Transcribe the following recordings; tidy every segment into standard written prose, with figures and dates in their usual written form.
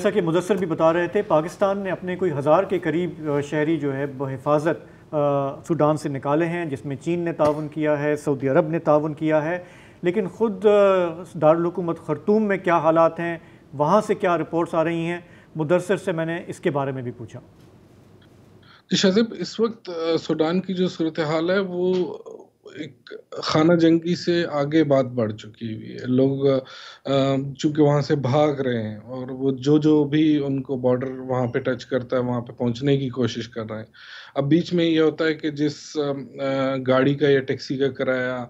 جیسا کہ مدثر بھی بتا رہے تھے، پاکستان نے اپنے کوئی 1000 کے قریب شہری جو ہے بحفاظت سوڈان سے نکالے ہیں، جس میں چین نے تعاون کیا ہے، سعودی عرب نے تعاون کیا ہے، لیکن خود دارالحکومت خرطوم میں کیا حالات ہیں، وہاں سے کیا رپورٹس آ رہی ہیں، مدثر سے میں نے اس کے بارے میں بھی پوچھا۔ شاذب، اس وقت سوڈان کی جو صورتحال ہے وہ ایک خانہ جنگی سے آگے بات بڑھ چکی ہوئی ہے۔ لوگ چونکہ وہاں سے بھاگ رہے ہیں اور وہ جو بھی ان کو بارڈر وہاں پہ ٹچ کرتا ہے وہاں پہ پہنچنے کی کوشش کر رہے ہیں۔ اب بیچ میں یہ ہوتا ہے کہ جس گاڑی کا یا ٹیکسی کا کرایہ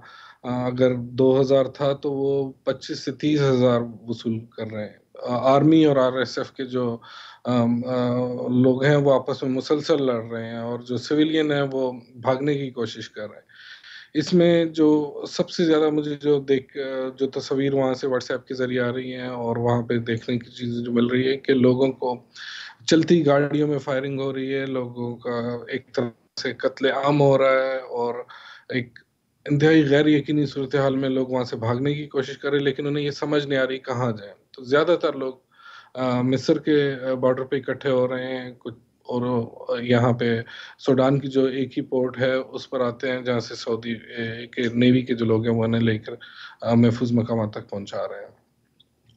اگر 2000 تھا تو وہ 25 سے 30 ہزار وصول کر رہے ہیں۔ آرمی اور RSF کے جو لوگ ہیں وہ آپس میں مسلسل لڑ رہے ہیں، اور جو سویلین ہیں وہ بھاگنے کی کوشش کر رہے ہیں۔ اس میں جو سب سے زیادہ مجھے جو تصویر وہاں سے واٹس ایپ کے ذریعے آ رہی ہیں اور وہاں پہ دیکھنے کی چیزیں جو مل رہی ہے کہ لوگوں کو چلتی گاڑیوں میں فائرنگ ہو رہی ہے، لوگوں کا ایک طرح سے قتل عام ہو رہا ہے، اور ایک انتہائی غیر یقینی صورتحال میں لوگ وہاں سے بھاگنے کی کوشش کر رہے ہیں، لیکن انہیں یہ سمجھ نہیں آ رہی کہاں جائیں۔ تو زیادہ تر لوگ مصر کے بارڈر پہ اکٹھے ہو رہے ہیں کچھ، اور یہاں پہ سوڈان کی جو ایک ہی پورٹ ہے اس پر آتے ہیں جہاں سے سعودی کے نیوی کے جو لوگ ہیں وہ انہیں لے کر محفوظ مقامات تک پہنچا رہے ہیں۔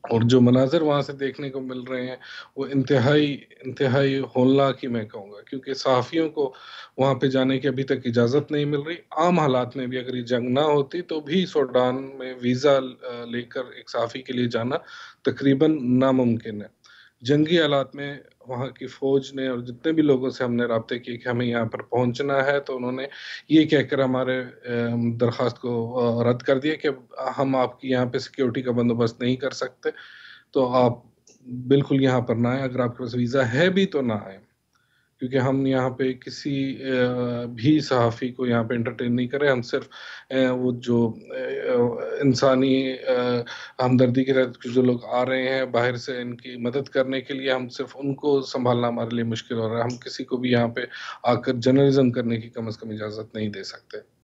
اور جو مناظر وہاں سے دیکھنے کو مل رہے ہیں وہ انتہائی ہولناک ہی میں کہوں گا، کیونکہ صحافیوں کو وہاں پہ جانے کی ابھی تک اجازت نہیں مل رہی۔ عام حالات میں بھی اگر یہ جنگ نہ ہوتی تو بھی سوڈان میں ویزا لے کر ایک صحافی کے لیے جانا تقریباً ناممکن ہے۔ جنگی حالات میں وہاں کی فوج نے اور جتنے بھی لوگوں سے ہم نے رابطے کیے کہ ہمیں یہاں پر پہنچنا ہے، تو انہوں نے یہ کہہ کر ہمارے درخواست کو رد کر دیا کہ ہم آپ کی یہاں پہ سیکیورٹی کا بندوبست نہیں کر سکتے، تو آپ بالکل یہاں پر نہ آئیں، اگر آپ کے پاس ویزا ہے بھی تو نہ آئیں، کیونکہ ہم یہاں پہ کسی بھی صحافی کو یہاں پہ انٹرٹین نہیں کریں۔ ہم صرف وہ جو انسانی ہمدردی کے تحت جو لوگ آ رہے ہیں باہر سے ان کی مدد کرنے کے لیے، ہم صرف ان کو سنبھالنا ہمارے لیے مشکل ہو رہا ہے۔ ہم کسی کو بھی یہاں پہ آ کر جرنلزم کرنے کی کم از کم اجازت نہیں دے سکتے۔